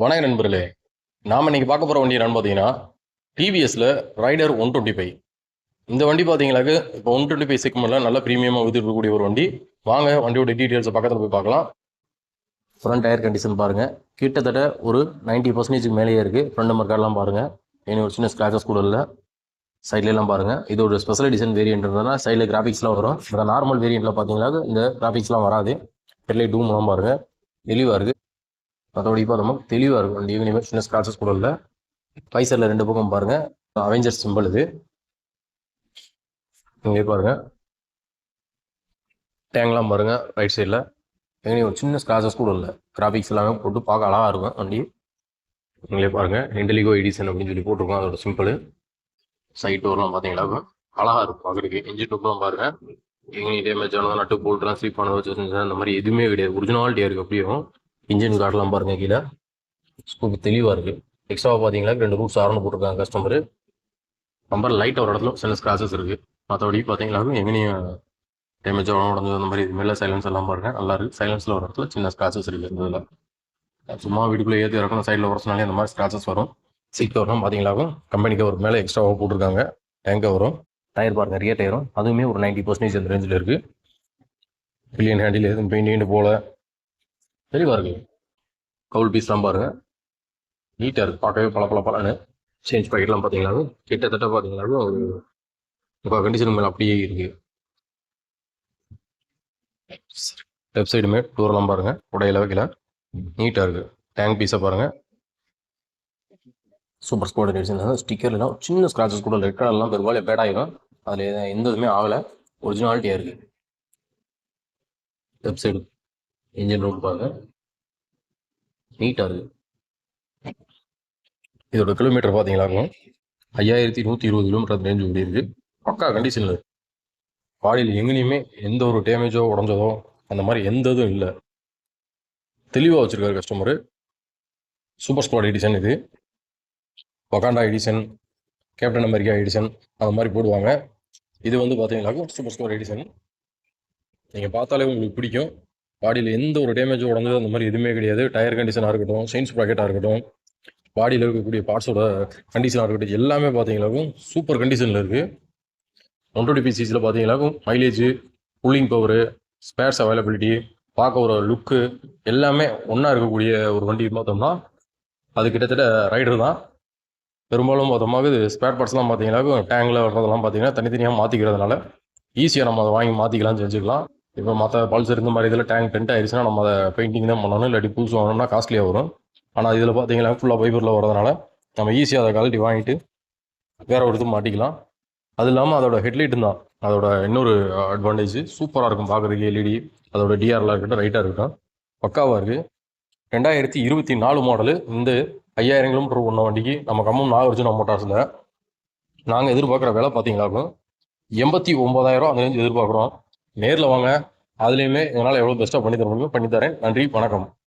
வணக்கம் நண்பர்களே. நாம இன்னைக்கு பார்க்க போற வண்டி என்னன்னு பார்த்தீங்கன்னா டிவிஎஸ்ல ரைடர் 125. இந்த வண்டி பார்த்தீங்கன்னாக்க இப்போ 125 செக்மெண்ட்ல நல்ல ப்ரீமியமாக இருக்கக்கூடிய ஒரு வண்டி. வாங்க வண்டியோட டீட்டெயில்ஸை பக்கத்தில் போய் பார்க்கலாம். ஃப்ரண்ட் டயர் கண்டிஷன் பாருங்க, கிட்டத்தட்ட ஒரு 90% மேலேயே இருக்கு. ஃப்ரண்ட் நம்பர் கார்டெலாம் பாருங்க, இனி ஒரு சின்ன ஸ்கிராச்சஸ் கூட இல்லை. சைட்லாம் பாருங்க, இது ஒரு ஸ்பெஷல் எடிஷன் வேரியன்ட்ன்றதுனால சைடில் கிராஃபிக்ஸ்லாம் வரும். இந்த நார்மல் வேரியண்ட்ல பார்த்தீங்கன்னா இந்த கிராஃபிக்ஸ்லாம் வராது. ஹெட்லைட் டூம்லாம் பாருங்க, தெளிவாக இருக்கு. மற்றபடி பார்த்தோம்னா தெளிவாக இருக்கும் வண்டி, இனிமேல் சின்ன ஸ்கிராச்சஸ் கூட இல்லை. பைசரில் ரெண்டு பக்கம் பாருங்க, அவெஞ்சர்ஸ் சிம்பிள் இது. இங்கே பாருங்க, டேங்க்லாம் பாருங்க ரைட் சைடில். எங்கேயும் ஒரு சின்ன ஸ்கிராச்சஸ் கூட இல்லை. கிராஃபிக்ஸ் எல்லாமே போட்டு பார்க்க அழகாக இருக்கும் வண்டி. நீங்களே பாருங்க, இண்டலிகோ எடிஷன் அப்படின்னு சொல்லி போட்டிருக்கோம். அதோட சிம்பிள் சைட் டோர்லாம் பார்த்தீங்கன்னா அழகாக இருக்கும் பார்க்குறதுக்கு. இன்ஜின் டூப்லாம் பாருங்க, எங்கேயும் டேமேஜ் ஆனது, நட்டு போல்ட்லாம் ஸ்லீப் ஆனது வச்சு அந்த மாதிரி எதுவுமே கிடையாது. ஒரிஜினாலிட்டியாக இருக்குது அப்படியும். இன்ஜின் கார்டெலாம் பாருங்க கீழே, சூப்பர் தெளிவாக இருக்குது. எக்ஸ்ட்ரா பார்த்தீங்கன்னா 2 ரூட்ஸ் ஆர்னு போட்டிருக்காங்க கஸ்டமர். நம்பர் லைட்டாக ஒரு இடத்துல சின்ன ஸ்கிராச்சஸ் இருக்குது. மற்றபடி பார்த்தீங்கன்னா எங்கேயும் டேமேஜாக உடஞ்சது அந்த மாதிரி இதுமாரி சைலன்ஸ் எல்லாம் பாருங்க நல்லா இருக்குது. சைலன்ஸில் ஒரு இடத்துல சின்ன ஸ்கிராச்சஸ் இருக்குது. இதில் சும்மா வீட்டுக்குள்ளே ஏற்றி இறக்கணும், சைடில் உரசினாலே அந்த மாதிரி ஸ்கிராச்சஸ் வரும். சீட் கவர்லாம் பார்த்தீங்கன்னாக்கும் கம்பெனி கவர் மேலே எக்ஸ்ட்ராவாக போட்டிருக்காங்க. டேங்க் கவரும், டயர் பாருங்க ரியர் டயரும் அதுவுமே ஒரு 90% அந்த ரேஞ்சில் இருக்குது. பில்லியன் ஹேண்டில் எதுவும் பெயிண்ட் போல தெளிவாக இருக்குது. கவுல் பீஸ்லாம் பாருங்க நீட்டாக இருக்குது, பார்க்கவே பல சேஞ்ச் பாக்கெட்லாம் பார்த்தீங்கன்னா கிட்டத்தட்ட பார்த்தீங்கன்னா ஒரு கண்டிஷன் மேலே அப்படியே இருக்குது. லெஃப்ட் சைடுமே டூர்லாம் பாருங்க உடையில வைக்கல, நீட்டாக இருக்குது. டேங்க் பீஸை பாருங்க, சூப்பர் ஸ்போர்ட் எடிஷன். ஸ்டிக்கர்லாம் சின்ன ஸ்க்ராச்சஸ் கூட ரெட் கலர்லாம் பெரும்பாலும் பேடாயிரும். அதில் எந்த இதுவுமே ஆகலை, ஒரிஜினாலிட்டியாக இருக்குது. லெஃப்ட் சைடு இன்ஜின் ரூம் பாருங்க நீட்டாக இருக்குது. இதோட கிலோமீட்டர் பார்த்தீங்களாக்கும் 5120 கிலோமீட்டர் ரேஞ்சு ஓடி இருக்குது. பக்கா கண்டிஷனில். பாடியில் எங்கேயுமே எந்த ஒரு டேமேஜோ உடஞ்சதோ அந்த மாதிரி எந்த இதுவும் இல்லை. தெளிவாக வச்சுருக்காரு கஸ்டமரு. சூப்பர் ஸ்குவாட் எடிஷன் இது. வகாண்டா எடிஷன், கேப்டன் அமெரிக்கா எடிஷன் அந்த மாதிரி போடுவாங்க. இது வந்து பார்த்தீங்கன்னாக்கும் சூப்பர் ஸ்குவாட் எடிஷன். நீங்கள் பார்த்தாலே உங்களுக்கு பிடிக்கும். பாடியில் எந்த ஒரு டேமேஜோ உடஞ்சதோ அந்த மாதிரி எதுவுமே கிடையாது. டயர் கண்டிஷனாக இருக்கட்டும், செயின்ஸ் ப்ராக்கெட்டாக இருக்கட்டும், பாடியில் இருக்கக்கூடிய பார்ட்ஸோட கண்டிஷனாக இருக்கட்டும், எல்லாமே பார்த்தீங்கன்னாக்கும் சூப்பர் கண்டிஷனில் இருக்குது. 125 சிசியில் பார்த்தீங்கன்னாக்கும் mileage, cooling power, spares availability, பார்க்க ஒரு லுக்கு எல்லாமே ஒன்றா இருக்கக்கூடிய ஒரு வண்டி பார்த்தோம்னா அது கிட்டத்தட்ட ரைடர் தான். பெரும்பாலும் பார்த்தோம்னா இது ஸ்பேர் பார்ட்ஸ்லாம் பார்த்தீங்கன்னாக்கும் டேங்கில் வர்றதெல்லாம் பார்த்தீங்கன்னா தனித்தனியாக மாற்றிக்கிறதுனால ஈஸியாக நம்ம அதை வாங்கி மாற்றிக்கலாம், செஞ்சுக்கலாம். இப்போ மற்ற பல்சர் இந்த மாதிரி இதில் டேங்க் டென்ட் ஆயிடுச்சுன்னா நம்ம அதை பெயிண்டிங் தான் பண்ணணும், இல்லாட்டி புதுசு வாங்கணும்னா காஸ்ட்லியாக வரும். ஆனால் இதில் பார்த்தீங்கன்னா ஃபுல்லாக ஃபைபரில் வரதுனால நம்ம ஈஸியாக அதை குவாலிட்டி வாங்கிட்டு வேற ஒரு இது மாட்டிக்கலாம். அது இல்லாமல் அதோட ஹெட்லைட்டும் தான் அதோட இன்னொரு அட்வான்டேஜ். சூப்பராக இருக்கும் பார்க்குறதுக்கு. எல்இடி, அதோட டிஆர்லாம் இருக்கட்டும், ரைட்டாக இருக்கட்டும், பக்காவாக இருக்குது. 2024 மாடலு. இந்த 5000 கிலோமீட்டர் ஒன்று வண்டிக்கு நம்ம கம்மம் நாகார்ஜுனா மோட்டார்ஸில் நாங்கள் எதிர்பார்க்குற விலை பார்த்தீங்கன்னாக்கும் 89,000 அந்த ரேஞ்சு எதிர்பார்க்குறோம். நேரில் வாங்க, அதுலேயுமே என்னால் எவ்வளோ பெஸ்ட்டாக பண்ணி தர முடியுமோ பண்ணித்தரேன். நன்றி, வணக்கம்.